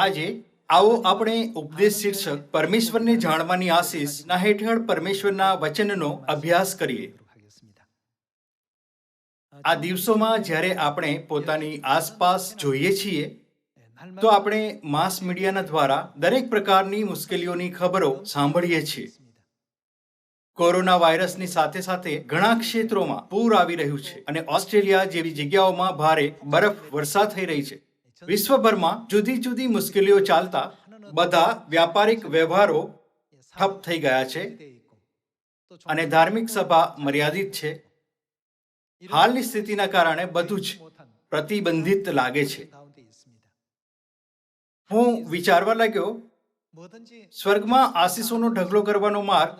આજે આવો આપણે ઉપદેશ શીર્ષક પરમેશ્વરને જાણવાની આશીષના હેઠળ પરમેશ્વરના વચનનો અભ્યાસ કરીએ. આ દિવસોમાં જ્યારે આપણે પોતાની આસપાસ જોઈએ છીએ તો આપણે માસ મીડિયાના દ્વારા દરેક પ્રકારની મુશ્કેલીઓની ખબરો સાંભળીએ છીએ. કોરોના વાયરસની સાથે સાથે ઘણા ક્ષેત્રોમાં પૂર આવી રહ્યું છે અને ઓસ્ટ્રેલિયા જેવી જગ્યાઓમાં ભારે બરફ વર્ષા થઈ રહી છે. વિશ્વભરમાં જુદી જુદી મુશ્કેલીઓ ચાલતા બધા વ્યાપારિક વ્યવહારો ઠપ થઈ ગયા છે અને ધાર્મિક સભા મર્યાદિત છે. હાલની સ્થિતિના કારણે બધું જ પ્રતિબંધિત લાગે છે. હું વિચારવા લાગ્યો, સ્વર્ગમાં આશીષોનો ઢગલો કરવાનો માર્ગ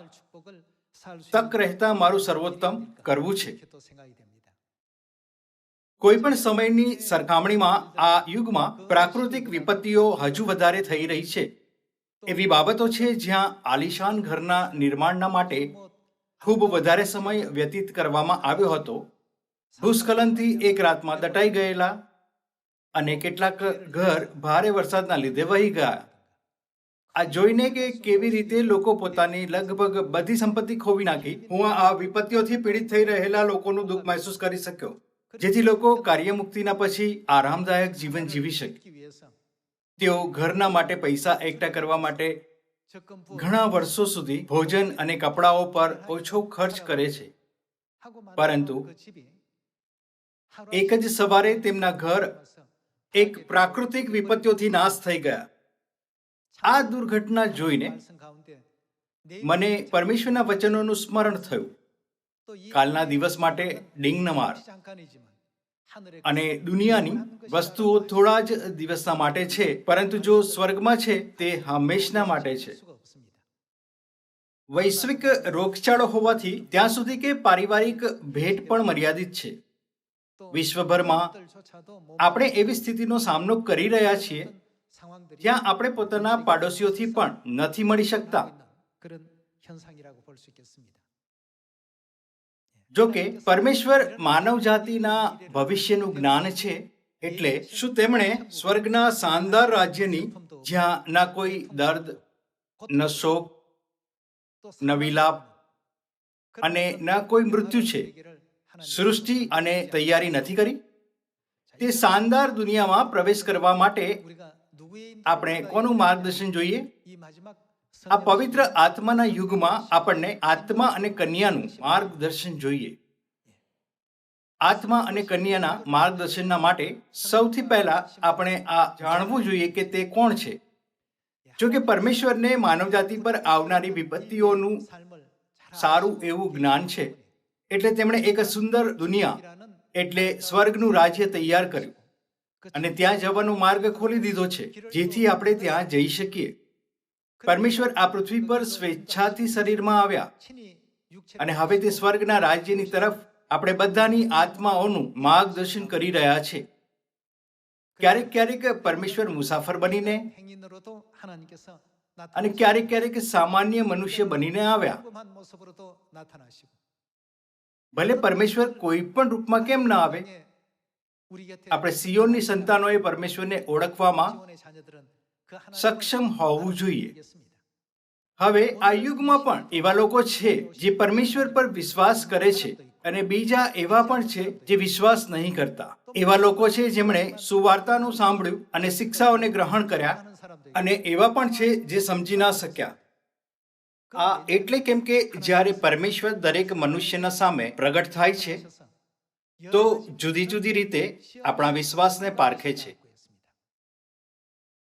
તક રહેતા મારું સર્વોત્તમ કરવું છે. કોઈ પણ સમયની સરખામણીમાં આ યુગમાં પ્રાકૃતિક વિપત્તિઓ હજુ વધારે થઈ રહી છે. એવી બાબતો છે જ્યાં આલિશાન ઘરના નિર્માણના માટે ખૂબ વધારે સમય વ્યતીત કરવામાં આવ્યો હતો. ભૂસ્ખલનથી એક રાતમાં દટાઈ ગયેલા અને કેટલાક ઘર ભારે વરસાદના લીધે વહી ગયા. આ જોઈને કે કેવી રીતે લોકો પોતાની લગભગ બધી સંપત્તિ ખોવી નાખી, હું આ વિપત્તિઓથી પીડિત થઈ રહેલા લોકોનું દુઃખ મહેસૂસ કરી શક્યો, જેથી લોકો કાર્યમુક્તિના પછી આરામદાયક જીવન જીવી શકે. તેઓ ઘરના માટે પૈસા એકઠા કરવા માટે ઘણા વર્ષો સુધી ભોજન અને કપડાઓ પર ઓછો ખર્ચ કરે છે, પરંતુ એક જ સવારે તેમના ઘર એક પ્રાકૃતિક વિપત્તિઓથી નાશ થઈ ગયા. આ દુર્ઘટના જોઈને મને પરમેશ્વરના વચનોનું સ્મરણ થયું. કાલના દિવસ માટે ડીંગ ન માર, અને દુનિયાની વસ્તુઓ થોડા જ દિવસના માટે છે, પરંતુ જો સ્વર્ગમાં છે તે હંમેશના માટે છે. વૈશ્વિક રોગચાળો હોવાથી ત્યાં સુધી કે પારિવારિક ભેટ પણ મર્યાદિત છે. વિશ્વભરમાં આપણે એવી સ્થિતિનો સામનો કરી રહ્યા છીએ જ્યાં આપણે પોતાના પાડોશીઓથી પણ નથી મળી શકતા. જો કે પરમેશ્વર માનવ જાતિના ભવિષ્યનું જ્ઞાન છે, એટલે શું તેમણે સ્વર્ગના શાનદાર રાજ્યની જ્યાં ના કોઈ દર્દ, ન શોક, ન વિલાપ અને ન કોઈ મૃત્યુ છે, સૃષ્ટિ અને તૈયારી નથી કરી? તે શાનદાર દુનિયામાં પ્રવેશ કરવા માટે આપણે કોનું માર્ગદર્શન જોઈએ? આ પવિત્ર આત્માના યુગમાં આપણને આત્મા અને કન્યાનું માર્ગદર્શન જોઈએ. આત્મા અને કન્યાના માર્ગદર્શનના માટે સૌથી પહેલા આપણે આ જાણવું જોઈએ કે તે કોણ છે. જો કે પરમેશ્વરને માનવજાતિ પર આવનારી વિપત્તિઓનું સારું એવું જ્ઞાન છે, એટલે તેમણે એક સુંદર દુનિયા એટલે સ્વર્ગનું રાજ્ય તૈયાર કર્યું અને ત્યાં જવાનો માર્ગ ખોલી દીધો છે, જેથી આપણે ત્યાં જઈ શકીએ. પરમેશ્વર આ પૃથ્વી પર સ્વેચ્છાથી શરીરમાં આવ્યા અને હવે તે સ્વર્ગના રાજ્યની તરફ આપણે બધાની આત્માઓનું માર્ગદર્શન કરી રહ્યા છે. ક્યારેક ક્યારેક પરમેશ્વર મુસાફર બનીને અને ક્યારેક ક્યારેક સામાન્ય મનુષ્ય બનીને આવ્યા. ભલે પરમેશ્વર કોઈ પણ રૂપમાં કેમ ના આવે, આપણે સિયોનની સંતાનોએ પરમેશ્વરને ઓળખવામાં સક્ષમ હોવું જોઈએ. હવે આ યુગમાં પણ એવા લોકો છે જે પરમેશ્વર પર વિશ્વાસ કરે છે અને બીજા એવા પણ છે જે વિશ્વાસ નહીં કરતા. એવા લોકો છે જેમણે સુવાર્તાનું સાંભળ્યું અને શિક્ષાઓને ગ્રહણ કર્યા, અને એવા પણ છે જે સમજી ના શક્યા. આ એટલે કેમ કે જ્યારે પરમેશ્વર દરેક મનુષ્યના સામે પ્રગટ થાય છે તો જુદી જુદી રીતે આપણા વિશ્વાસને પારખે છે.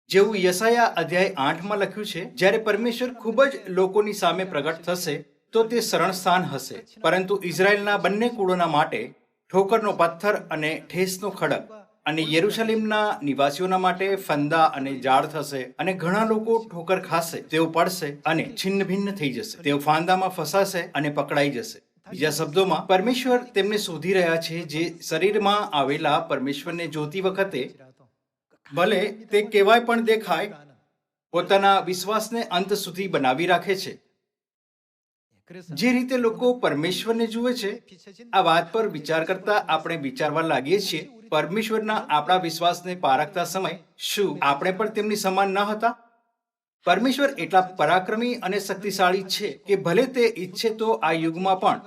જેવું યશાયા અધ્યાય 8માં લખ્યું છે, જ્યારે પરમેશ્વર ખૂબ જ લોકોની સામે પ્રગટ થશે તો તે શરણ સ્થાન હશે, પરંતુ ઇઝરાયલના બંને કુળોના માટે ઠોકરનો પથ્થર અને ઠેસનો ખડક, અને યરૂશલેમના નિવાસીઓના માટે ફંદા અને જાળ થશે, અને ઘણા લોકો ઠોકર ખાશે, તેઓ પડશે અને છિન્ન ભિન્ન થઈ જશે, તેઓ ફાંદામાં ફસાશે અને પકડાઈ જશે. બીજા શબ્દોમાં, પરમેશ્વર તેમને શોધી રહ્યા છે જે શરીરમાં આવેલા પરમેશ્વરને જોતી વખતે ભલે તે કેવાય પણ દેખાય, પોતાના વિશ્વાસને અંત સુધી બનાવી રાખે છે. જે રીતે લોકો પરમેશ્વરને જુએ છે, આ વાત પર વિચાર કરતા આપણે વિચારવા લાગીએ છીએ, પરમેશ્વરના આપણા વિશ્વાસને પારખતા સમય શું આપણે પણ તેમની સમાન ન હતા? પરમેશ્વર એટલા પરાક્રમી અને શક્તિશાળી છે કે ભલે તે ઈચ્છે તો આ યુગમાં પણ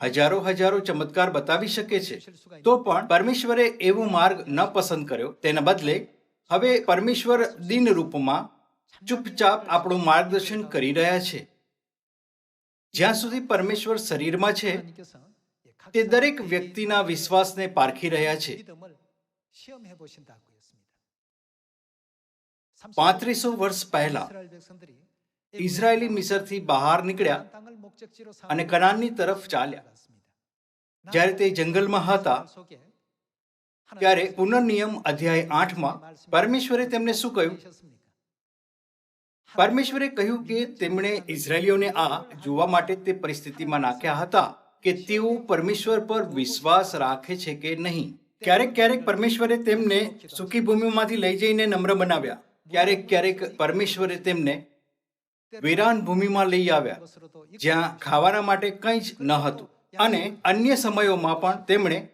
હજારો હજારો ચમત્કાર બતાવી શકે છે, તો પણ પરમેશ્વરે એવો માર્ગ ન પસંદ કર્યો. તેના બદલે હવે પરમેશ્વર દિન રૂપમાં ચૂપચાપ આપણું માર્ગદર્શન કરી રહ્યા છે. જ્યાં સુધી પરમેશ્વર શરીરમાં છે, તે દરેક વ્યક્તિના વિશ્વાસને પારખી રહ્યા છે. 3500 વર્ષ પહેલા ઇઝરાયેલી મિસરથી બહાર નીકળ્યા અને કનાનની તરફ ચાલ્યા. જ્યારે તે જંગલમાં હતા, ત્યારે પુનર્નિયમ અધ્યાય 8માં પરમેશ્વરે તેમને શું કહ્યું? પરમેશ્વરે કહ્યું કે તેમણે ઇઝરાયેલીઓને આ જોવા માટે તે પરિસ્થિતિમાં નાખ્યા હતા કે તેઓ પરમેશ્વર પર વિશ્વાસ રાખે છે કે નહીં. ક્યારેક પરમેશ્વરે તેમને સૂકી ભૂમિમાંથી લઈ જઈને નમ્ર બનાવ્યા. ક્યારેક પરમેશ્વરે તેમને વેરાન ભૂમિમાં લઈ આવ્યા, જ્યાં ખાવાના માટે કંઈ જ ન હતું. અને અન્ય સમયોમાં પણ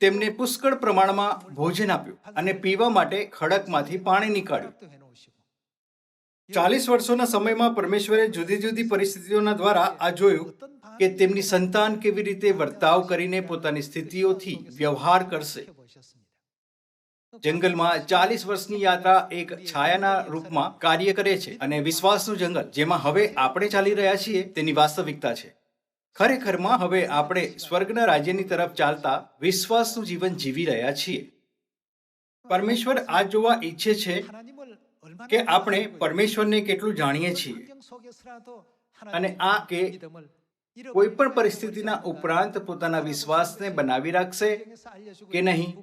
તેમને પુષ્કળ પ્રમાણમાં ભોજન આપ્યું અને પીવા માટે ખડકમાંથી પાણી નીકાળ્યું. 40 વર્ષોના સમયમાં પરમેશ્વરે જુદી જુદી પરિસ્થિતિઓના દ્વારા આ જોયું કે તેમની સંતાન કેવી રીતે વર્તાવ કરીને પોતાની સ્થિતિઓથી વ્યવહાર કરશે. જંગલમાં 40 વર્ષની યાત્રા એક છાયાના રૂપમાં કાર્ય કરે છે, અને વિશ્વાસનું જંગલ જેમાં હવે આપણે ચાલી રહ્યા છીએ તેની વાસ્તવિકતા છે. ખરેખરમાં હવે આપણે સ્વર્ગના રાજ્યની તરફ ચાલતા વિશ્વાસનું જીવન જીવી રહ્યા છીએ. પરમેશ્વર આ જોવા ઈચ્છે છે કે આપણે પરમેશ્વરને કેટલું જાણીએ છીએ, અને આ કે કોઈ પણ પરિસ્થિતિના ઉપરાંત પોતાના વિશ્વાસને બનાવી રાખશે કે નહીં.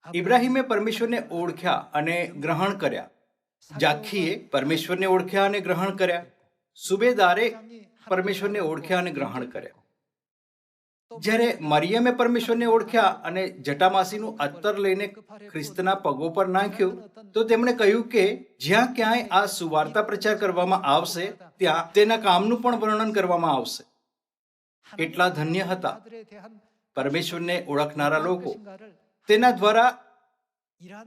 ઇબ્રાહીમે પરમેશ્વરને ઓળખ્યા અને ગ્રહણ કર્યા. જાખીએ પરમેશ્વરને ઓળખ્યા અને ગ્રહણ કર્યા. સુબેદારે પરમેશ્વરને ઓળખ્યા અને ગ્રહણ કર્યા. જ્યારે મરિયમે પરમેશ્વરને ઓળખ્યા અને જટામાસીનું અત્તર લઈને ખ્રિસ્તના પગો પર નાખ્યું, તો તેમણે કહ્યું કે જ્યાં ક્યાંય આ સુવાર્તા પ્રચાર કરવામાં આવશે, ત્યાં તેના કામનું પણ વર્ણન કરવામાં આવશે. કેટલા ધન્ય હતા પરમેશ્વરને ઓળખનારા લોકો. તેના દ્વારા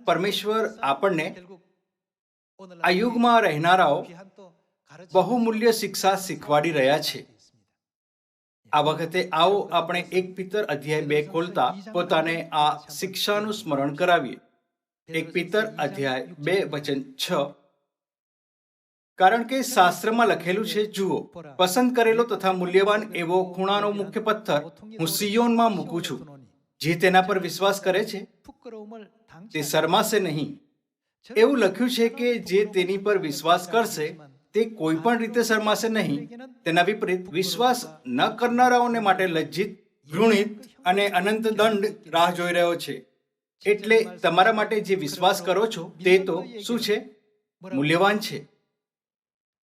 પરમેશ્વર આપણને આ યુગમાં રહેનારાઓ બહુમૂલ્ય શિક્ષા શીખવાડી રહ્યા છે. આ વખતે આવો આપણે 1 પિતર અધ્યાય 2 ખોલતા પોતાને આ શિક્ષાનું સ્મરણ કરાવીએ. 1 પિતર અધ્યાય 2 વચન 6. કારણ કે શાસ્ત્રમાં લખેલું છે, જુઓ, પસંદ કરેલો તથા મૂલ્યવાન એવો ખૂણાનો મુખ્ય પથ્થર હું સિયોનમાં મૂકું છું. જે તેના પર વિશ્વાસ કરે છે તે શરમાશે નહીં. એવું લખ્યું છે કે જે તેની પર વિશ્વાસ કરશે તે કોઈ પણ રીતે શરમાશે નહીં. તેના વિપરીત વિશ્વાસ ન કરનારાઓને માટે લજ્જિત, ઘૃણિત અને અનંત દંડ રાહ જોઈ રહ્યો છે. એટલે તમારા માટે જે વિશ્વાસ કરો છો તે તો શું છે? મૂલ્યવાન છે.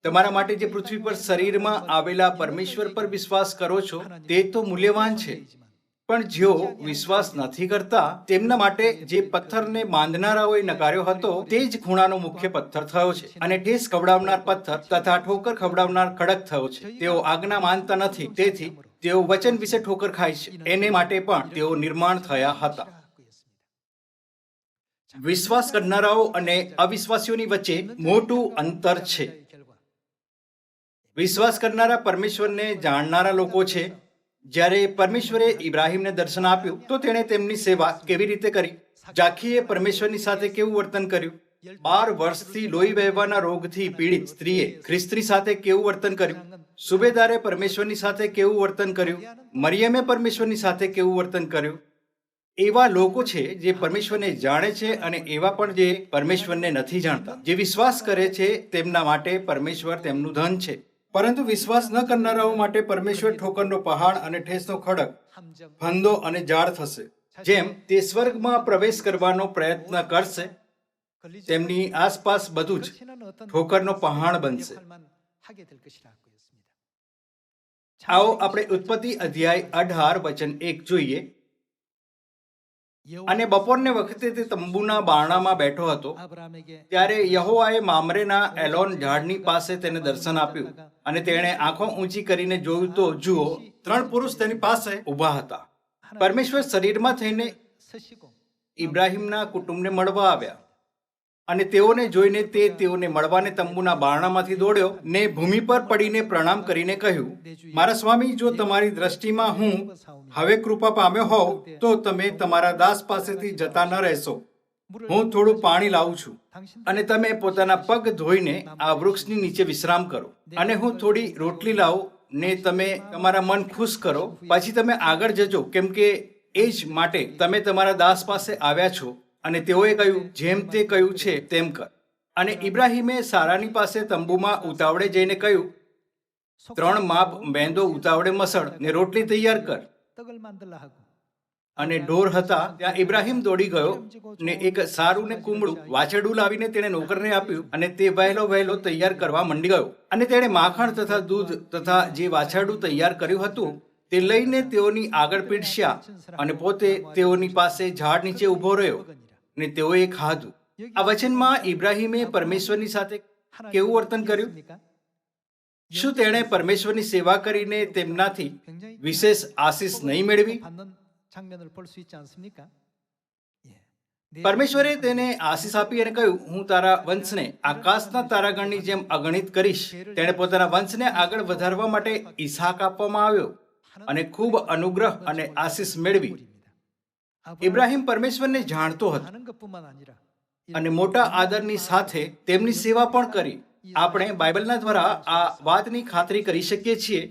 તમારા માટે જે પૃથ્વી પર શરીરમાં આવેલા પરમેશ્વર પર વિશ્વાસ કરો છો તે તો મૂલ્યવાન છે. પણ જેઓ વિશ્વાસ નથી કરતા તેમના માટે જે પથ્થરને બાંધનારાઓએ નકાર્યો હતો તે જ ખૂણાનો મુખ્ય પથ્થર થયો છે, અને ઠેસ ખવડાવનાર પથ્થર તથા ઠોકર ખવડાવનાર ખડક થયો છે. તેઓ આજ્ઞા માનતા નથી, તેથી તેઓ વચન વિશે ઠોકર ખાય છે. એને માટે પણ તેઓ નિર્માણ થયા હતા. વિશ્વાસ કરનારાઓ અને અવિશ્વાસીઓની વચ્ચે મોટું અંતર છે. વિશ્વાસ કરનારા પરમેશ્વરને જાણનારા લોકો છે. જ્યારે પરમેશ્વરે ઇબ્રાહીમને દર્શન આપ્યું તો તેણે તેમની સેવા કેવી રીતે કરી? જાખીએ પરમેશ્વરની સાથે કેવું વર્તન કર્યું? 12 વર્ષથી લોહી વહેવાના રોગથી પીડિત સ્ત્રીએ ખ્રિસ્તની સાથે કેવું વર્તન કર્યું? સુબેદારે પરમેશ્વરની સાથે કેવું વર્તન કર્યું? મરિયમે પરમેશ્વરની સાથે કેવું વર્તન કર્યું? એવા લોકો છે જે પરમેશ્વરને જાણે છે, અને એવા પણ જે પરમેશ્વરને નથી જાણતા. જે વિશ્વાસ કરે છે તેમના માટે પરમેશ્વર તેમનું ધન છે. પરંતુ વિશ્વાસ ન કરનારાઓ માટે પરમેશ્વર ઠોકરનો પહાડ અને ઠેસનો ખડક, ફંદો અને જાળ થશે. જેમ તે સ્વર્ગમાં પ્રવેશ કરવાનો પ્રયત્ન કરશે, તેમની આસપાસ બધું જ ઠોકરનો પહાડ બનશે. આવો આપણે ઉત્પત્તિ અધ્યાય 18 વચન 1 જોઈએ. અને બપોરને વખતે તે તંબુના બારણામાં બેઠો હતો. 아브라함에게 ત્યારે યહોવાએ મામરેના એલોન ઝાડની પાસે તેને દર્શન આપ્યું, અને તેણે આંખો ઊંચી કરીને જોયું તો જુઓ, 3 પુરુષ તેની પાસે ઊભા હતા. પરમેશ્વર શરીરમાં થઈને 서시고 ઇબ્રાહિમના કુટુંબને મળવા આવ્યા, અને તેઓને જોઈને તે તેઓને મળવાને તંબુના બારણામાંથી દોડ્યો ને ભૂમિ પર પડીને પ્રણામ કરીને કહ્યું, મારા સ્વામી, જો તમારી દ્રષ્ટિમાં હું હવે કૃપા પામ્યો હોઉં તો તમે તમારા દાસ પાસેથી જતા ન રહેશો. હું થોડું પાણી લાવું છું, અને તમે પોતાના પગ ધોઈને આ વૃક્ષની નીચે વિશ્રામ કરો, અને હું થોડી રોટલી લાવું ને તમે તમારા મન ખુશ કરો, પછી તમે આગળ જજો, કેમ કે એ જ માટે તમે તમારા દાસ પાસે આવ્યા છો. અને તેઓએ કહ્યું, જેમ તે કહ્યું છે તેમ કર. અને ઇબ્રાહિમે સારાની પાસે તંબુમાં ઉતાવળે જઈને કહ્યું, 3 માપ મેંદો ઉતાવળે મસળ ને રોટલી તૈયાર કર. 떡을 만들라 하고 અને ઢોર હતા ત્યાં ઇબ્રાહિમ દોડી ગયો ને એક સારું ને કુમળું વાછરડું લાવીને તેણે નોકરને આપ્યું, અને તે વહેલો તૈયાર કરવા મંડી ગયો. અને તેણે માખણ તથા દૂધ તથા જે વાછરડું તૈયાર કર્યું હતું તે લઈને તેઓની આગળ પીરસ્યા, અને પોતે તેઓની પાસે ઝાડ નીચે ઊભો રહ્યો, ને તેઓએ ખાધું. આ વચનમાં ઇબ્રાહિમે પરમેશ્વરની સાથે કેવું વર્તન કર્યું? શું તેણે પરમેશ્વરની સેવા કરીને તેમનાથી વિશેષ આશીષ નહીં મેળવી? 받는 장면을 볼 수 있지 않습니까? 예. પરમેશ્વરે તેને આશીષ આપી અને કહ્યું, હું તારા વંશને આકાશના તારાગણની જેમ અગણિત કરીશ. તેણે પોતાના વંશને આગળ વધારવા માટે ઈસાક આપવામાં આવ્યો, અને ખૂબ અનુગ્રહ અને આશીષ મેળવી. ઇબ્રાહિમ પરમેશ્વરને જાણતો હતો, 하는 것뿐만 아니라 અને મોટા આદરની સાથે તેમની સેવા પણ કરી. આપણે બાઇબલના દ્વારા આ વાતની ખાતરી કરી શકીએ છીએ,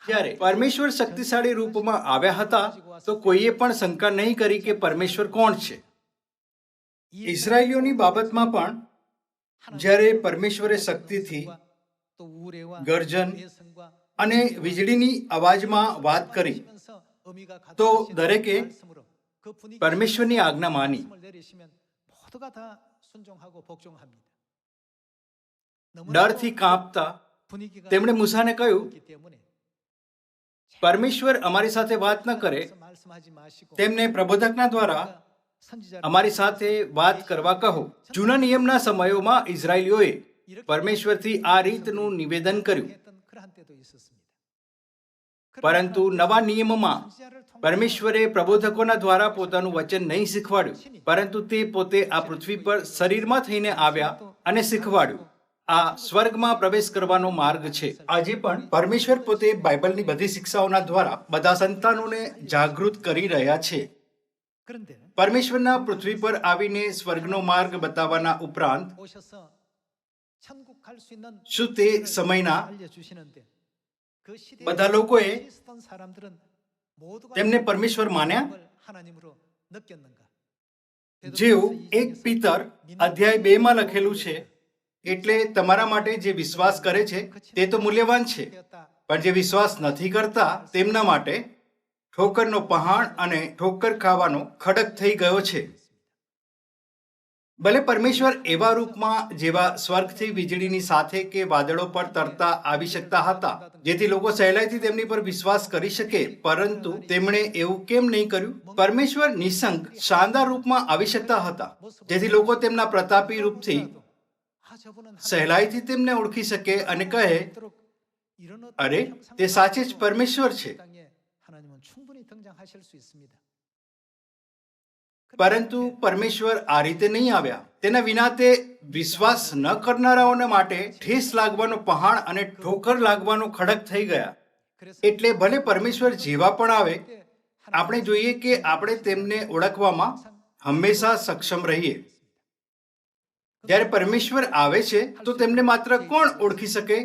જ્યારે પરમેશ્વર શક્તિશાળી રૂપમાં આવ્યા હતા તો કોઈએ પણ શંકા નહીં કરી કે પરમેશ્વર કોણ છે. ઇઝરાયેલીઓની બાબતમાં પણ જ્યારે પરમેશ્વરે શક્તિથી, 또 우레와 ગર્જન 대성과 અને વીજળીની અવાજમાં વાત કરી, 의미가 તો 가득한 દરેકે 말씀으로 그 분위기 પરમેશ્વરની આજ્ઞા માની. 말씀을 내리시면 모두가 다 순종하고 복종합니다. ડરથી કાંપતા 분위기가 તેમણે મૂસાને કહ્યું, 있기 때문에 પરમેશ્વર અમારી સાથે વાત ન કરે, 말씀하지 마시고 તેમને પ્રબોધકના દ્વારા 선지자 અમારી સાથે વાત કરવા કહો. જૂના નિયમના સમયોમાં ઇઝરાયેલીઓએ પરમેશ્વરથી આ રીતનું નિવેદન કર્યું, 했던 그러한 때도 있었습니다. પરંતુ નવા નિયમમાં 선지자를 통해 પરમેશ્વરે પ્રબોધકોના દ્વારા પોતાનું વચન નહીં શીખવાડ્યું, પરંતુ તે પોતે આ પૃથ્વી પર શરીરમાં થઈને આવ્યા અને શીખવાડ્યું. આ સ્વર્ગમાં પ્રવેશ કરવાનો માર્ગ છે. આજે પણ પરમેશ્વર પોતે બાઇબલની બધી શિક્ષાઓના દ્વારા બધા સંતાનોને જાગૃત કરી રહ્યા છે. 그런데 પરમેશ્વરના પૃથ્વી પર આવીને સ્વર્ગનો માર્ગ બતાવવાના ઉપરાંત 오셔서 천국 갈 수 있는 શું તે સમયના 알려주시는데 그 시대에 બધા લોકોએ 있었던 사람들은 모두가 તેમને પરમેશ્વર માન્યા? 하나님으로 느꼈는가? જેવું 1 પિતર અધ્યાય 2માં લખેલું છે, એટલે તમારા માટે જે વિશ્વાસ કરે છે તે તો મૂલ્યવાન છે, પણ જે વિશ્વાસ નથી કરતા તેમના માટે ઠોકરનો પહાણ અને ઠોકર ખાવાનો ખડક થઈ ગયો છે. ભલે પરમેશ્વર એવા રૂપમાં જેવા સ્વર્ગથી વીજળીની સાથે કે વાદળો પર તરતા આવી શકતા હતા, જેથી લોકો સહેલાઈથી તેમની પર વિશ્વાસ કરી શકે, પરંતુ તેમણે એવું કેમ નહીં કર્યું? પરમેશ્વર નિસંગ શાનદાર રૂપમાં આવી શકતા હતા, જેથી લોકો તેમના પ્રતાપી રૂપથી સહેલાઈથી તેમને ઓળખી શકે અને કહે, અરે, તે સાચે જ પરમેશ્વર છે. 하나님은 충분히 등장하실 수 있습니다. પરંતુ પરમેશ્વર આ રીતે નહીં આવ્યા. તેના વિના તે વિશ્વાસ ન કરનારાઓને માટે ઠેસ લાગવાનો પહાણ અને ઠોકર લાગવાનો ખડક થઈ ગયા. એટલે ભલે પરમેશ્વર જેવા પણ આવે, આપણે જોઈએ કે આપણે તેમને ઓળખવામાં હંમેશા સક્ષમ રહીએ. જ્યારે પરમેશ્વર આવે છે તો તેમને માત્ર કોણ ઓળખી શકે?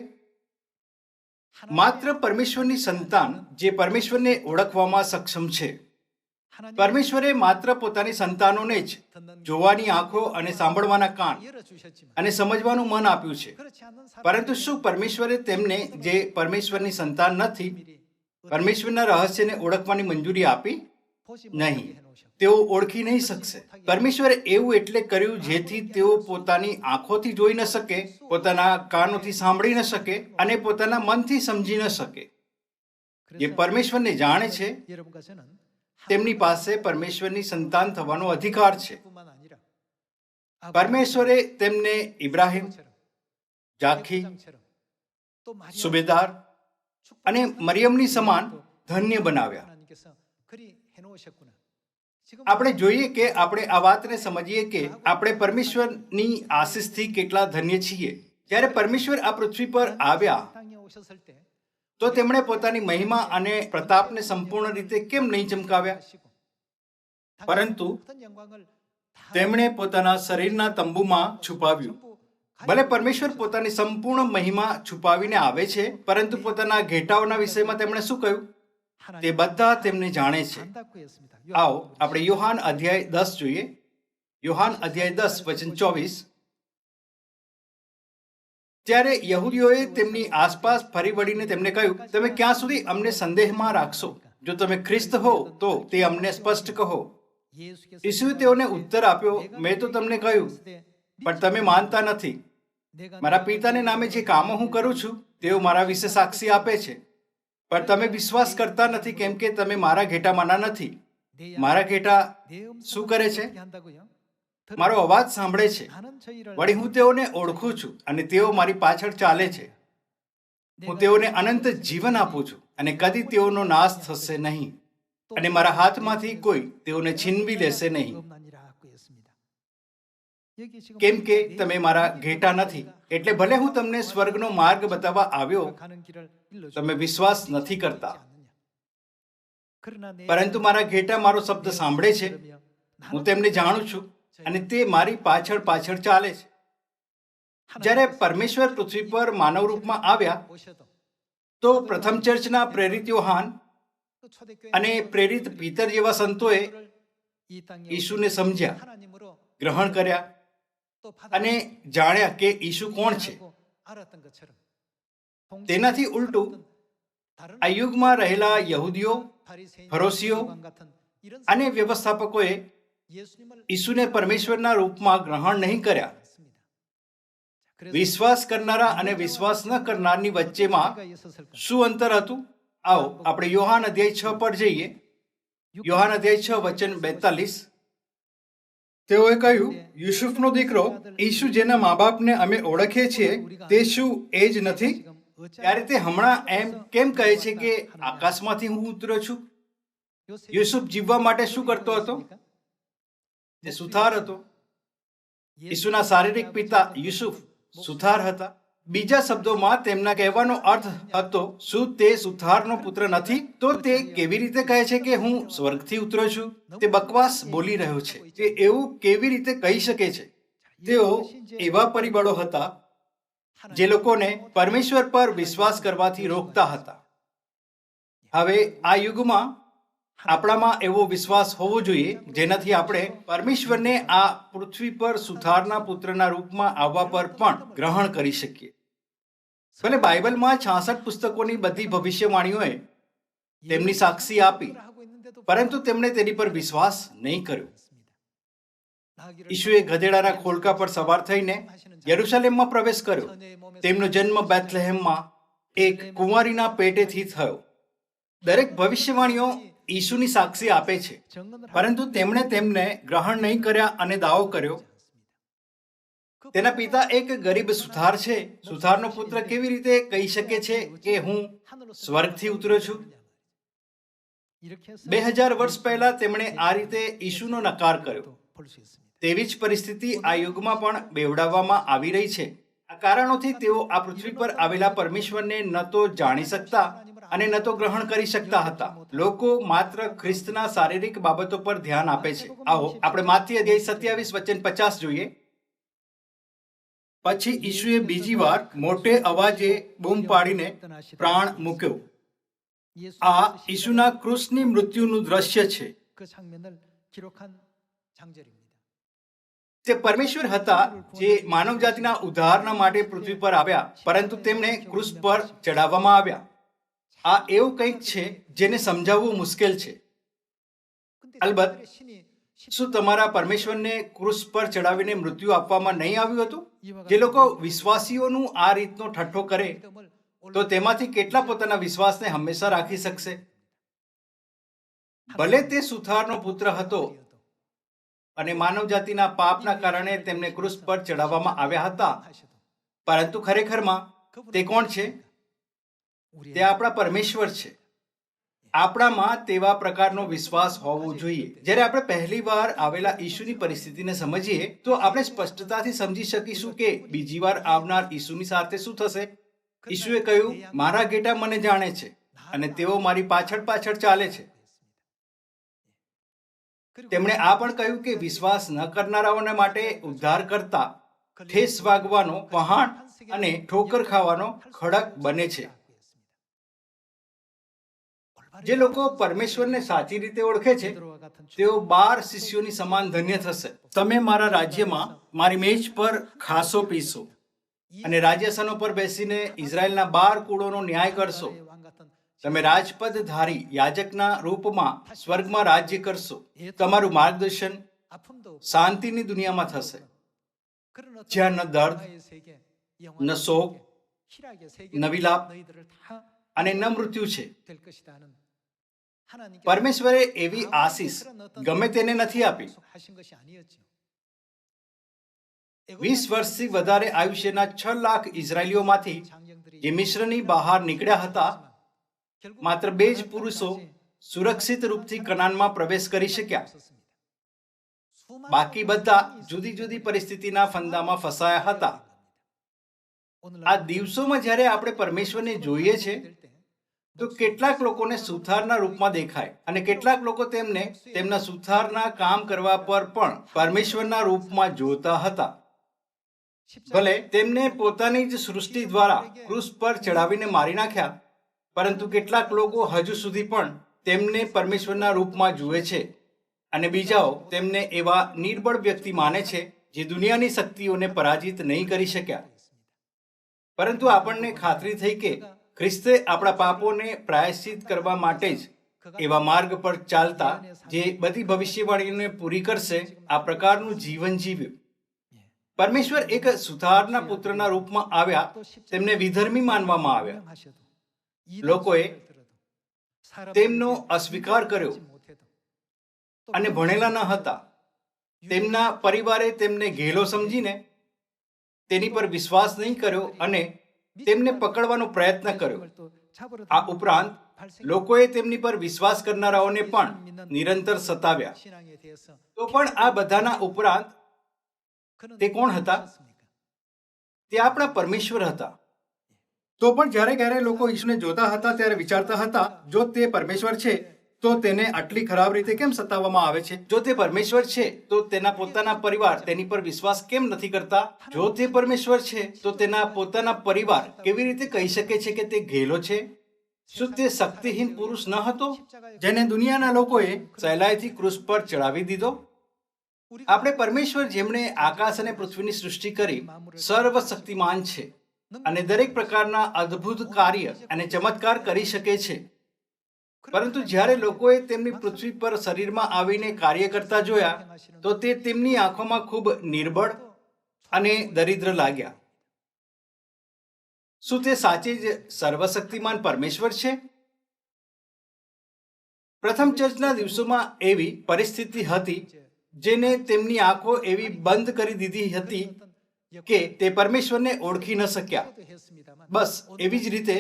માત્ર પરમેશ્વરની સંતાન જે પરમેશ્વરને ઓળખવામાં સક્ષમ છે. પરમેશ્વરે માત્ર પોતાની સંતાનોને જ જોવાની આંખો અને સાંભળવાના કાન અને સમજવાનું મન આપ્યું છે. પરંતુ શું પરમેશ્વરે તેમને જે પરમેશ્વરની સંતાન નથી પરમેશ્વરના રહસ્યને ઓળખવાની મંજૂરી આપી? નહીં, તેઓ ઓળખી નહીં શકશે. પરમેશ્વરે એવું એટલે કર્યું જેથી તેઓ પોતાની આંખોથી જોઈ ન શકે, પોતાના કાનોથી સાંભળી ન શકે અને પોતાના મનથી સમજી ન શકે. જે પરમેશ્વરને જાણે છે તેમની પાસે પરમેશ્વરની સંતાન થવાનો અધિકાર છે. 뿐만 아니라 પરમેશ્વરે તેમને ઇબ્રાહિમ, જાખી, સુબેદાર અને મરિયમની સમાન ધન્ય બનાવ્યા. આપણે જોઈએ કે આપણે આ વાતને સમજીએ કે આપણે પરમેશ્વરની આશીષથી કેટલા ધન્ય છીએ. જ્યારે પરમેશ્વર આ પૃથ્વી પર આવ્યા તો તેમણે પોતાની મહિમા અને પ્રતાપને સંપૂર્ણ રીતે કેમ નહીં ચમકાવ્યા? પરંતુ તેમણે પોતાના શરીરના તંબુમાં છુપાવ્યું. ભલે પરમેશ્વર પોતાની સંપૂર્ણ મહિમા છુપાવીને આવે છે, પરંતુ પોતાના ઘેટાઓના વિષયમાં તેમણે શું કહ્યું? તે બધા તેમને જાણે છે. આવો આપણે યોહાન અધ્યાય 10 જોઈએ. યોહાન અધ્યાય 10 વચન 24. ત્યારે યહૂદીઓએ તેમની આસપાસ ફરી વળીને તેમને કહ્યું, તમે ક્યાં સુધી અમને સંદેહમાં રાખશો? જો તમે ખ્રિસ્ત હો તો તે અમને સ્પષ્ટ કહો. ઈસુએ તેઓને ઉત્તર આપ્યો, મેં તો તમને કહ્યું, પણ તમે માનતા નથી. મારા પિતાને નામે જે કામો હું કરું છું તેઓ મારા વિશે સાક્ષી આપે છે, પણ તમે વિશ્વાસ કરતા નથી, કેમ કે તમે મારા ઘેટામાંના નથી. મારા ઘેટા શું કરે છે? મારો અવાજ સાંભળે છે. વળી હું તેઓને ઓળખું છું અને તેઓ મારી પાછળ ચાલે છે. હું તેઓને અનંત જીવન આપું છું અને કદી તેઓનો નાશ થશે નહીં, અને મારા હાથમાંથી કોઈ તેઓને છીનવી લેશે નહીં. કેમ કે તમે મારા ઘેટા નથી, એટલે ભલે હું તમને સ્વર્ગનો માર્ગ બતાવવા આવ્યો, તમે વિશ્વાસ નથી કરતા. પરંતુ મારા ઘેટા મારો શબ્દ સાંભળે છે, હું તેમને જાણું છું અને તે મારી પાછળ પાછળ ચાલે છે. જ્યારે પરમેશ્વર પૃથ્વી પર માનવ રૂપમાં આવ્યા તો પ્રથમ ચર્ચના પ્રેરિત યોહાન અને પ્રેરિત પીતર જેવા સંતોએ ઈસુને સમજ્યા, ગ્રહણ કર્યા અને જાણ્યા કે ઈસુ કોણ છે. તેનાથી ઉલટું આ યુગમાં રહેલા યહૂદીઓ, ફરોશીઓ અને વ્યવસ્થાપકોએ ઈસુને પરમેશ્વરના રૂપમાં ગ્રહણ નહીં કર્યા. વિશ્વાસ કરનારા અને વિશ્વાસ ન કરનારની વચ્ચેમાં શું અંતર હતું? આવો આપણે યોહાન અધ્યાય 6 પર જઈએ. યોહાન અધ્યાય 6 વચન 42. તેઓએ કહ્યું, યુસુફનો દીકરો ઈસુ જેના મા બાપને અમે ઓળખીએ છીએ તે શું એ જ નથી? ત્યારે તે હમણાં એમ કેમ કહે છે કે આકાશમાંથી હું ઉતર્યો છું? યુસુફ જીવવા માટે શું કરતો હતો? તે સુથાર હતો. ઈસુના શારીરિક પિતા યુસુફ સુથાર હતા. બીજા શબ્દોમાં તેમના કહેવાનો અર્થ હતો, શું તે સુથારનો પુત્ર નથી? તો તે કેવી રીતે કહે છે કે હું સ્વર્ગથી ઉતર્યો છું? તે બકવાસ બોલી રહ્યો છે. તે એવું કેવી રીતે કહી શકે છે? તેઓ એવા પરિબળો હતા જે લોકોને પરમેશ્વર પર વિશ્વાસ કરવાથી રોકતા હતા. હવે આ યુગમાં આપણામાં એવો વિશ્વાસ હોવો જોઈએ જેનાથી આપણે પરમેશ્વરને આ પૃથ્વી પર સુથારના પુત્રના રૂપમાં આવવા પર પણ ગ્રહણ કરી શકીએ. ભલે બાઇબલમાં 66 પુસ્તકોની બધી ભવિષ્યવાણીઓએ તેમની સાક્ષી આપી, પરંતુ તેમણે તેની પર વિશ્વાસ નહીં કર્યો. ઈસુએ ગધેડાના ખોળકા પર સવાર થઈને યરુશલેમમાં પ્રવેશ કર્યો. તેમનો જન્મ બેથલેહેમમાં એક કુંવારીના પેટેથી થયો. દરેક ભવિષ્યવાણીઓ ઈસુની સાક્ષી આપે છે, પરંતુ તેમણે તેમને ગ્રહણ નહીં કર્યા અને દાવો કર્યો. તેના પિતા એક ગરીબ સુથાર છે. સુથારનો પુત્ર કેવી રીતે કહી શકે છે કે હું સ્વર્ગથી ઉતર્યો છું? 2000 વર્ષ પહેલા તેમણે આ રીતે ઈસુનો નકાર કર્યો. તેવી જ પરિસ્થિતિ આ યુગમાં પણ બેવડાવવામાં આવી રહી છે. આ કારણોથી તેઓ આ પૃથ્વી પર આવેલા પરમેશ્વરને ન તો જાણી શકતા અને ન તો ગ્રહણ કરી શકતા હતા. લોકો માત્ર ખ્રિસ્તના શારીરિક બાબતો પર ધ્યાન આપે છે. આવો આપણે માથી અધ્યાય 27 વચન 50 જોઈએ. પછી ઈસુએ બીજી વાર મોટે અવાજે બૂમ પાડીને પ્રાણ મૂક્યો. આ ઈસુના ક્રૂસની મૃત્યુનું દ્રશ્ય છે. તે પરમેશ્વર હતા જે માનવ જાતિના ઉદ્ધારના માટે પૃથ્વી પર આવ્યા, પરંતુ તેમને ક્રૂસ પર ચડાવવામાં આવ્યા. આ એવું કંઈક છે જેને સમજાવવું મુશ્કેલ છે. અલબત્ત, શું તમારા પરમેશ્વરને ક્રૂસ પર ચડાવીને મૃત્યુ આપવામાં નહીં આવ્યું હતું? જે લોકો વિશ્વાસીઓનું આ રીતનો ઠઠ્ઠો કરે તો તેમાંથી કેટલા પોતાના વિશ્વાસને હંમેશા રાખી શકશે? ભલે તે સુથારનો પુત્ર હતો અને માનવ જાતિના પાપના કારણે તેમને ક્રૂસ પર ચડાવવામાં આવ્યા હતા, પરંતુ ખરેખરમાં તે કોણ છે? તે આપણા પરમેશ્વર છે. આપણામાં તેવા પ્રકારનો વિશ્વાસ હોવો જોઈએ. જ્યારે આપણે પહેલી વાર આવેલા ઈસુની પરિસ્થિતિને સમજીએ તો આપણે સ્પષ્ટતાથી સમજી શકીશું કે બીજી વાર આવનાર ઈસુની સાથે શું થશે. ઈસુએ કહ્યું, મારા ઘેટા મને જાણે છે અને તેઓ મારી પાછળ પાછળ ચાલે છે. તેમણે આ પણ કહ્યું કે વિશ્વાસ ન કરનારાઓને માટે ઉદ્ધારકર્તા ઠેસ વાગવાનો પહાણ અને ઠોકર ખાવાનો ખડક બને છે. જે લોકો પરમેશ્વરને સાચી રીતે ઓળખે છે તેઓ 12 શિષ્યોની સમાન ધન્ય થશે. તમે મારા રાજ્યમાં મારી મેજ પર ખાશો પીશો અને રાજ્યાસનો પર બેસીને ઇઝરાયલના 12 કુળોનો ન્યાય કરશો. તમે રાજપદ ધારી યાજકના રૂપમાં સ્વર્ગમાં રાજ્ય કરશો. તમારું માર્ગદર્શન શાંતિની દુનિયામાં થશે, જ્યાં ન દર્દ, ન શોક, ન વિલાપ અને ન મૃત્યુ છે. પરમેશ્વરે એવી આશીષ ગમે તેને નથી આપી. 20 વર્ષથી વધારે આયુષ્યના 6 લાખ ઇઝરાયલીઓમાંથી જે મિશ્રની બહાર નીકળ્યા હતા, માત્ર 2 જ પુરુષો સુરક્ષિત રૂપથી કનાનમાં પ્રવેશ કરી શક્યા. બાકી બધા જુદી જુદી પરિસ્થિતિના ફંદામાં ફસાયા હતા. આ દિવસોમાં જ્યારે આપણે પરમેશ્વરને જોઈએ છે તો કેટલાક લોકોને સુથારના રૂપમાં દેખાય અને કેટલાક લોકો તેમને તેમના સુથારના કામ કરવા પર પણ પરમેશ્વરના રૂપમાં જોતા હતા. ભલે તેમને પોતાની જ સૃષ્ટિ દ્વારા ક્રૂસ પર ચડાવીને મારી નાખ્યા, પરંતુ કેટલાક લોકો હજુ સુધી પણ તેમને પરમેશ્વરના રૂપમાં જુએ છે અને બીજાઓ તેમને એવા નિર્બળ વ્યક્તિ માને છે જે દુનિયાની શક્તિઓને પરાજિત નહીં કરી શક્યા. પરંતુ આપણને ખાતરી થઈ કે ખ્રિસ્તે આપણા પાપોને પ્રાયશ્ચિત કરવા માટે જ એવા માર્ગ પર ચાલતા જે બધી ભવિષ્યવાણીઓને પૂરી કરશે આ પ્રકારનું જીવન જીવ્યું. પરમેશ્વર એક સુથારના પુત્રના રૂપમાં આવ્યા. તેમને વિધર્મી માનવામાં આવ્યા. લોકોએ તેમનો અસ્વીકાર કર્યો અને ભણેલા ન હતા. તેમના પરિવારે તેમને ઘેલો સમજીને તેની પર વિશ્વાસ નહીં કર્યો અને તેમને પકડવાનો પ્રયત્ન કર્યો. આ ઉપરાંત લોકોએ તેમની પર વિશ્વાસ કરનારાઓને પણ નિરંતર સતાવ્યા. તો પણ આ બધાના ઉપરાંત તે કોણ હતા? તે આપણા પરમેશ્વર હતા. તો પણ જ્યારે ક્યારે લોકો ઈશ્વરને જોતા હતા ત્યારે વિચારતા હતા, જો તે પરમેશ્વર છે તો તેને આટલી ખરાબ રીતે કેમ સતાવવામાં આવે છે? જો તે પરમેશ્વર છે તો તેના પોતાના પરિવાર તેની પર વિશ્વાસ કેમ નથી કરતા? જો તે પરમેશ્વર છે તો તેના પોતાના પરિવાર કેવી રીતે કહી શકે છે કે તે ઘેલો છે? શું તે શક્તિહીન પુરુષ ન હતો જેને દુનિયાના લોકોએ સહેલાઈથી ક્રૂસ પર ચડાવી દીધો? આપણે પરમેશ્વર જેમણે આકાશ અને પૃથ્વીની સૃષ્ટિ કરી સર્વશક્તિમાન છે અને દરેક પ્રકારના અદ્ભુત કાર્ય અને ચમત્કાર કરી શકે છે. પરંતુ જ્યારે લોકોએ તેમની પૃથ્વી પર શરીરમાં આવીને કાર્ય કરતા જોયા તો તે તેમની આંખોમાં ખૂબ નિર્બળ અને દરિદ્ર લાગ્યા. શું તે સાચે જ સર્વશક્તિમાન પરમેશ્વર છે? પ્રથમ ચર્ચના દિવસોમાં એવી પરિસ્થિતિ હતી જેને તેમની આંખો એવી બંધ કરી દીધી હતી કે તે પરમેશ્વરને ઓળખી ન શક્યા. બસ એવી જ રીતે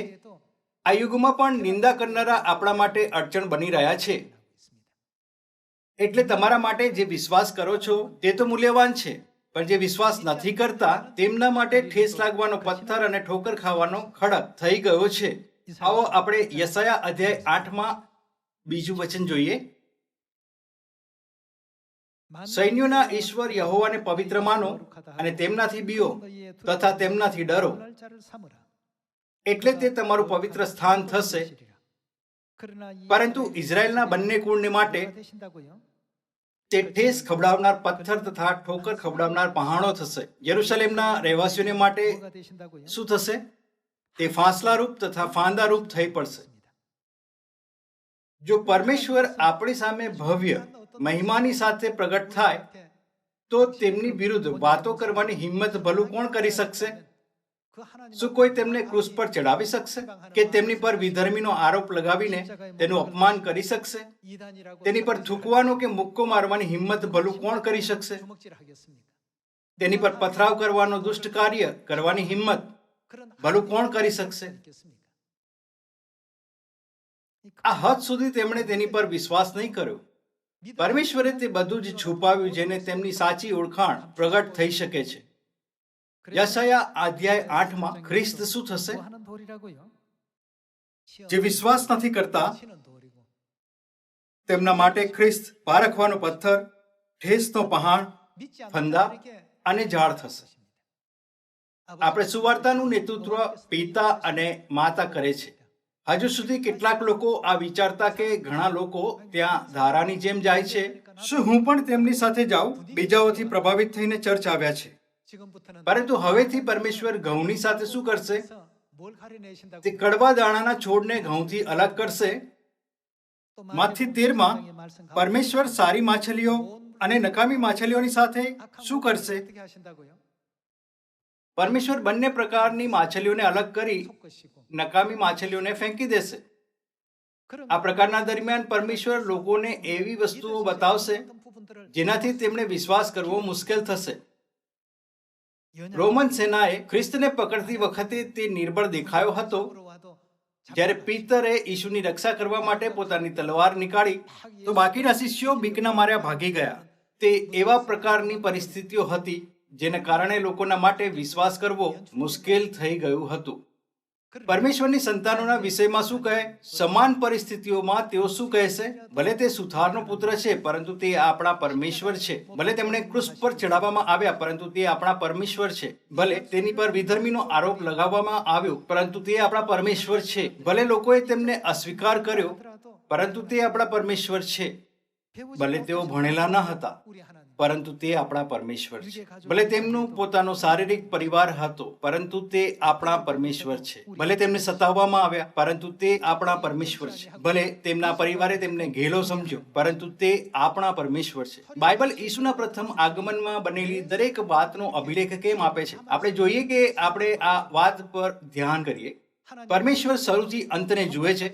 આ યુગમાં પણ નિંદા કરનારા આપણા માટે અડચણ બની રહ્યા છે. એટલે તમારા માટે જે વિશ્વાસ કરો છો તે તો મૂલ્યવાન છે, પણ જે વિશ્વાસ નથી કરતા તેમના માટે ઠેસ લાગવાનો પથ્થર અને ઠોકર ખાવાનો ખડક થઈ ગયો છે. આવો આપણે યશાયા અધ્યાય 8માં બીજું વચન જોઈએ. સૈન્યોના ઈશ્વર યહોવાને પવિત્ર માનો અને તેમનાથી બીઓ તથા તેમનાથી ડરો, એટલે તે તમારું પવિત્ર સ્થાન થશે. પરંતુ ઇઝરાયલના બંને કુળને માટે તે ઠેસ ખવડાવનાર પથ્થર તથા ઠોકર ખવડાવનાર પહાણો થશે. યરૂશલેમના રહેવાસીઓને માટે શું થશે? તે ફાંસલારૂપ તથા ફાંદારૂપ થઈ પડશે. જો પરમેશ્વર આપણી સામે ભવ્ય મહિમાની સાથે પ્રગટ થાય તો તેમની વિરુદ્ધ વાતો કરવાની હિંમત ભલું કોણ કરી શકશે? શું કોઈ તેમને ક્રૂસ પર ચડાવી શકશે કે તેમની પર વિધર્મીનો આરોપ લગાવીને તેનું અપમાન કરી શકશે? તેની પર થૂકવાનો કે મુક્કો મારવાની હિંમત ભલું કોણ કરી શકશે? તેની પર પથરાવ કરવાનો દુષ્ટ કાર્ય કરવાની હિંમત ભલું કોણ કરી શકશે? આ હદ સુધી તેમણે તેની પર વિશ્વાસ નહીં કર્યો. પરમેશ્વરે તે બધું જ છુપાવ્યું જેને તેમની સાચી ઓળખાણ પ્રગટ થઈ શકે છે. યશાયા અધ્યાય 8 ખ્રિસ્ત શું થશે? જે વિશ્વાસ નથી કરતા તેમના માટે ખ્રિસ્ત પારખવાનો પથ્થર, ઠેસનો પહાણ, ફંદા અને ઝાડ થશે. આપણે સુવાર્તાનું નેતૃત્વ પિતા અને માતા કરે છે. હજુ સુધી કેટલાક લોકો આ વિચારતા કે ઘણા લોકો ત્યાં ધારાની જેમ જાય છે, શું હું પણ તેમની સાથે જાઉં? બીજાઓથી પ્રભાવિત થઈને ચર્ચ આવ્યા છે. પરંતુ હવેથી પરમેશ્વર ઘઉંની સાથે શું કરશે? તે કડવા દાણાના છોડને ઘઉંથી અલગ કરશે. માથી 13 પરમેશ્વર સારી માછલીઓ અને નકામી માછલીઓની સાથે શું કરશે? પરમેશ્વર બંને પ્રકારની માછલીઓને અલગ કરી નકામી માછલીઓને ફેંકી દેશે. આ પ્રકારના દરમિયાન પરમેશ્વર લોકોને એવી વસ્તુઓ બતાવશે જેનાથી તેમણે વિશ્વાસ કરવો મુશ્કેલ થશે. રોમન સેનાએ ખ્રિસ્તને પકડતી વખતે તે નિર્બળ દેખાયો હતો. જ્યારે પીતરે ઈસુની રક્ષા કરવા માટે પોતાની તલવાર નીકાળી તો બાકીના શિષ્યો બીકના માર્યા ભાગી ગયા. તે એવા પ્રકારની પરિસ્થિતિઓ હતી જેને કારણે લોકોના માટે વિશ્વાસ કરવો મુશ્કેલ થઈ ગયું હતું. પરમેશ્વરની સંતાનોના વિષયમાં શું કહે? સમાન પરિસ્થિતિઓમાં તેઓ શું કહેશે? ભલે તે સુથારનો પુત્ર છે પરંતુ તે આપણા પરમેશ્વર છે. ભલે તેમણે ક્રૂસ પર ચડાવવામાં આવ્યા પરંતુ તે આપણા પરમેશ્વર છે. ભલે તેની પર વિધર્મીનો આરોપ લગાવવામાં આવ્યો પરંતુ તે આપણા પરમેશ્વર છે. ભલે લોકોએ તેમને અસ્વીકાર કર્યો પરંતુ તે આપણા પરમેશ્વર છે. ભલે તેઓ ભણેલા ન હતા પરંતુ તે આપણા પરમેશ્વર છે. ભલે તેમનું પોતાનો શારીરિક પરિવાર હતો પરંતુ તે આપણા પરમેશ્વર છે. ભલે તેમને સતાવવામાં આવ્યા પરંતુ તે આપણા પરમેશ્વર છે. ભલે તેમના પરિવારે તેમને ઘેલો સમજ્યો પરંતુ તે આપણા પરમેશ્વર છે. બાઇબલ ઈસુના પ્રથમ આગમનમાં બનેલી દરેક વાતનો અભિલેખ કેમ આપે છે? આપણે જોઈએ કે આપણે આ વાત પર ધ્યાન કરીએ. પરમેશ્વર શરૂથી અંતને જુએ છે.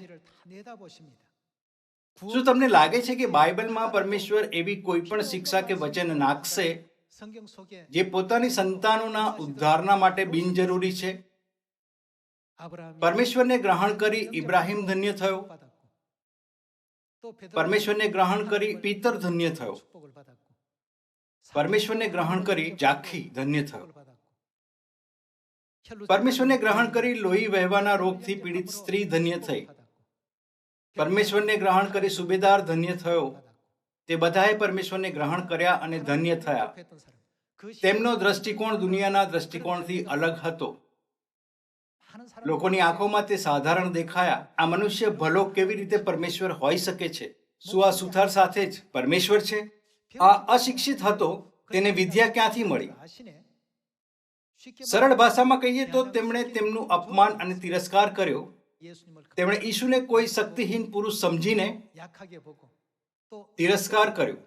શું તમને લાગે છે કે બાઇબલમાં પરમેશ્વર એવી કોઈ પણ શિક્ષા કે વચન નાખશે જે પોતાની સંતાનોના ઉદ્ધારના માટે બિનજરૂરી છે? પરમેશ્વરને ગ્રહણ કરી ઇબ્રાહિમ ધન્ય થયો. પરમેશ્વરને ગ્રહણ કરી પીતર ધન્ય થયો. પરમેશ્વરને ગ્રહણ કરી જાખી ધન્ય થયો. પરમેશ્વરને ગ્રહણ કરી લોહી વહેવાના રોગથી પીડિત સ્ત્રી ધન્ય થઈ. પરમેશ્વરને ગ્રહણ કરી સુબેદાર ધન્ય થયો. તે બધાએ પરમેશ્વરને ગ્રહણ કર્યા અને ધન્ય થયા. તેમનો દ્રષ્ટિકોણ દુનિયાના દ્રષ્ટિકોણથી અલગ હતો. લોકોની આંખોમાં તે સાધારણ દેખાયા. આ મનુષ્ય ભલો કેવી રીતે પરમેશ્વર હોઈ શકે છે? શું આ સુથાર સાથે જ પરમેશ્વર છે? આ અશિક્ષિત હતો. તેને વિદ્યા ક્યાંથી મળી? સરળ ભાષામાં કહીએ તો તેમણે તેમનું અપમાન અને તિરસ્કાર કર્યો. તેમણે ઈસુને કોઈ શક્તિહીન પુરુષ સમજીને તિરસ્કાર કર્યો.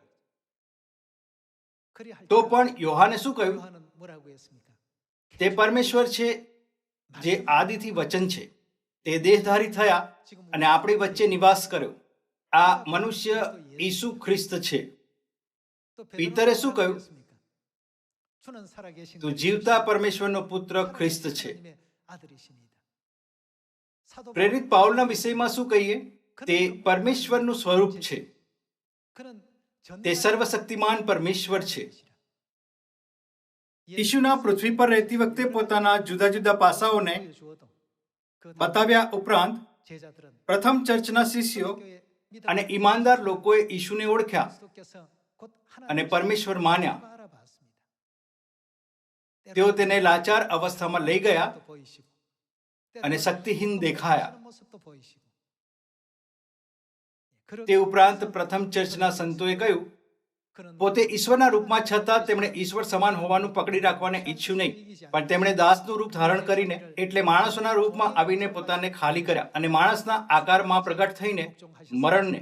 તો પણ યોહાને શું કહ્યું? તે પરમેશ્વર છે જે આદિથી વચન છે. તે દેહધારી થયા અને આપણી વચ્ચે નિવાસ કર્યો. આ મનુષ્ય ઈસુ ખ્રિસ્ત છે. પીતરે શું કહ્યું? તું જીવતા પરમેશ્વરનો પુત્ર ખ્રિસ્ત છે. પ્રેરિત પાઉલના વિષયમાં શું કહીએ? તે પરમેશ્વરનું સ્વરૂપ છે. તે સર્વશક્તિમાન પરમેશ્વર છે. ઈસુના પૃથ્વી પર રહેતી વખતે પોતાના જુદા જુદા પાસાઓને બતાવ્યા ઉપરાંત પ્રથમ ચર્ચના શિષ્યો અને ઈમાનદાર લોકોએ ઈસુને ઓળખ્યા અને પરમેશ્વર માન્યા. તેઓ તેને લાચાર અવસ્થામાં લઈ ગયા અને શક્તિહીન દેખાયા. તે ઉપરાંત પ્રથમ ચર્ચના સંતોએ કહ્યું, પોતે ઈશ્વરના રૂપમાં છતાં તેમણે ઈશ્વર સમાન હોવાનું પકડી રાખવાને ઈચ્છ્યું નહીં, પણ તેમણે દાસનું રૂપ ધારણ કરીને એટલે માણસોના રૂપમાં આવીને પોતાને ખાલી કર્યા અને માણસના આકારમાં પ્રગટ થઈને મરણને,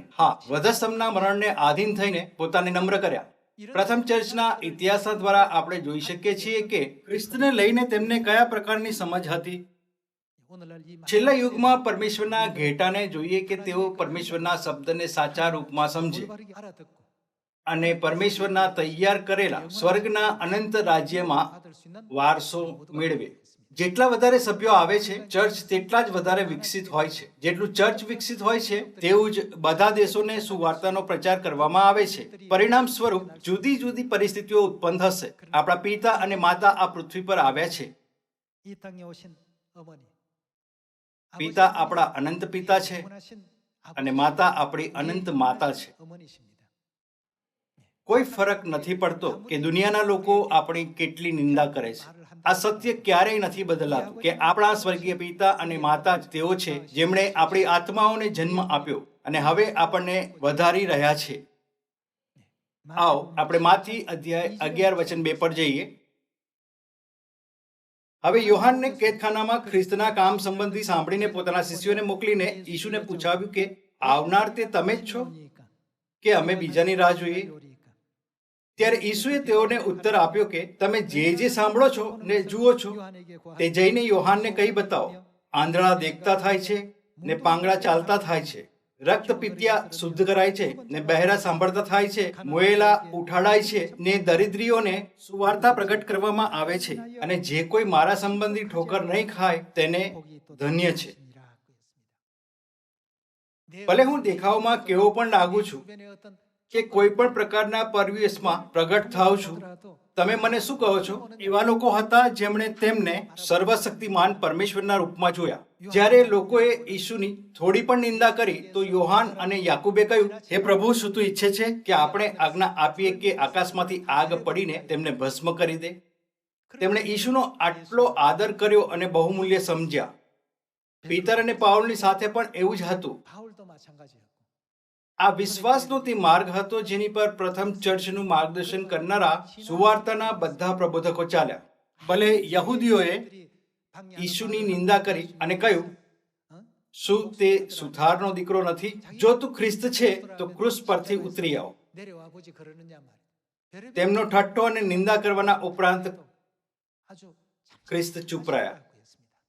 વધસ્તંભના મરણને આધીન થઈને પોતાને નમ્ર કર્યા. પ્રથમ ચર્ચના ઇતિહાસ દ્વારા આપણે જોઈ શકીએ છીએ કે ખ્રિસ્તને લઈને તેમને કયા પ્રકારની સમજ હતી. છેલ્લા યુગમાં પરમેશ્વરના ઘેટાને જોઈએ કે તેઓ પરમેશ્વરના શબ્દને સાચા રૂપમાં સમજે અને પરમેશ્વરના તૈયાર કરેલા સ્વર્ગના અનંત રાજ્યમાં વારસો મેળવે. જેટલા વધારે સભ્યો આવે છે ચર્ચ તેટલા જ વધારે વિકસિત હોય છે. જેટલું ચર્ચ વિકસિત હોય છે તેવું જ બધા દેશોને સુવાર્તાનો પ્રચાર કરવામાં આવે છે. પરિણામ સ્વરૂપ જુદી જુદી પરિસ્થિતિઓ ઉત્પન્ન થશે. આપણા પિતા અને માતા આ પૃથ્વી પર આવ્યા છે. 이 땅에 오신 어머니. પિતા આપણા અનંત પિતા છે અને માતા આપણી અનંત માતા છે. 어머니십니다. કોઈ ફરક નથી પડતો કે દુનિયાના લોકો આપણી કેટલી નિંદા કરે છે. આ સત્ય ક્યારેય નથી બદલાતું કે આપણા સ્વર્ગીય પિતા અને માતા જ તેઓ છે જેમણે આપણી આત્માઓને જન્મ આપ્યો અને હવે આપણને વધારી રહ્યા છે. આવો આપણે માથી અધ્યાય 11:2 પર જઈએ. હવે યોહાનને કેદખાનામાં ખ્રિસ્તના કામ સંબંધી સાંભળીને પોતાના શિષ્યોને મોકલીને ઈસુને પૂછાવ્યું કે આવનાર તે તમે જ છો કે અમે બીજાની રાહ જોઈએ? ત્યારે ઈસુએ તેઓને ઉત્તર આપ્યો કે તમે જે સાંભળો છો ને જુઓ છો તે જઈને યોહાનને કહી બતાવો. આંધળા દેખતા થાય છે ને પાંગડા ચાલતા થાય છે, રક્ત પીત્યા શુદ્ધ કરાય છે ને બહેરા સાંભળતા થાય છે, મોયેલા ઉઠાડાય છે ને દરિદ્રીઓને સુવાર્તા પ્રગટ કરવામાં આવે છે. અને જે કોઈ મારા સંબંધી ઠોકર નહીં ખાય તેને ધન્ય છે. ભલે હું દેખાવમાં કેવો પણ લાગુ છું કે કોઈ પણ પ્રકારના પરિવેશમાં પ્રગટ થાઉં છું, તમે મને શું કહો છો? એવા લોકો હતા જેમણે તેમને સર્વશક્તિમાન પરમેશ્વરના રૂપમાં જોયા. જ્યારે લોકોએ ઈસુની થોડી પણ નિંદા કરી તો યોહાન અને યાકૂબે કહ્યું, હે પ્રભુ, શું તું ઈચ્છે છે કે આપણે આજ્ઞા આપીએ કે આકાશમાંથી આગ પડીને તેમને ભસ્મ કરી દે? તેમણે ઈસુનો આટલો આદર કર્યો અને બહુમૂલ્ય સમજ્યા. પીતર અને પાઉલની સાથે પણ એવું જ હતું. 바울도 마찬가지였고. આ વિશ્વાસનો તે માર્ગ હતો જેની પર પ્રથમ ચર્ચનું માર્ગદર્શન કરનારા સુવાર્તાના બધા પ્રબોધકો ચાલ્યા. ભલે યહૂદીઓએ ઈસુની નિંદા કરી અને કહ્યું, શું તે સુથારનો દીકરો નથી? જો તું ખ્રિસ્ત છે તો ક્રુસ પરથી ઉતરી આવ. 내려와 보지 그러느냐 말이야. તેમનો ઠઠ્ઠો અને નિંદા કરવાના ઉપરાંત 아주 ખ્રિસ્ત ચૂપ રહ્યા.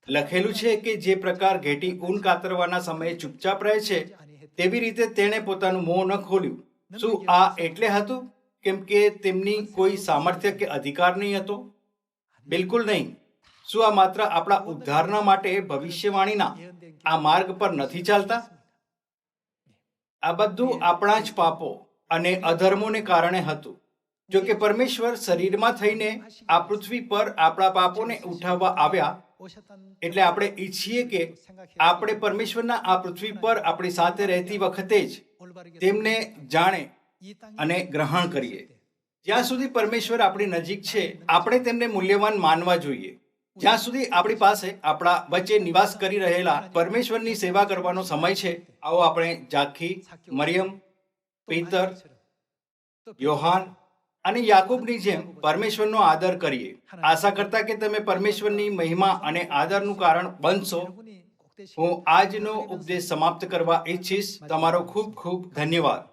લખેલું છે કે જે પ્રકાર ઘેટી ઊન કાતરવાના સમયે ચૂપચાપ રહે છે તેવી રીતે તેણે પોતાનું મોં ન ખોલ્યું. શું આ એટલે હતું કેમ કે તેમની કોઈ સામર્થ્ય કે અધિકાર નહીં હતો? બિલકુલ નહીં. શું આ માત્ર આપણા ઉદ્ધારના માટે ભવિષ્યવાણીના આ માર્ગ પર નથી ચાલતા? આ બધું આપણા જ પાપો અને અધર્મોને કારણે હતું. જો કે પરમેશ્વર શરીરમાં થઈને આ પૃથ્વી પર આપણા પાપોને ઉઠાવવા આવ્યા, એટલે આપણે ઈચ્છીએ કે આપણે પરમેશ્વરના આ પૃથ્વી પર આપણી સાથે રહેતી વખતે જ તેમને જાણે અને ગ્રહણ કરીએ. જ્યાં સુધી પરમેશ્વર આપણી નજીક છે આપણે તેમને મૂલ્યવાન માનવા જોઈએ. જ્યાં સુધી આપણી પાસે આપણા વચ્ચે નિવાસ કરી રહેલા પરમેશ્વરની સેવા કરવાનો સમય છે, આવો આપણે જાખી, મરિયમ, પીતર, યોહાન અને યાકૂબની જેમ પરમેશ્વરનો આદર કરીએ, આશા કરતા કે તમે પરમેશ્વરની મહિમા અને આદરનું કારણ બનશો. હું આજનો ઉપદેશ સમાપ્ત કરવા ઈચ્છીશ. તમારો ખૂબ ખૂબ ધન્યવાદ.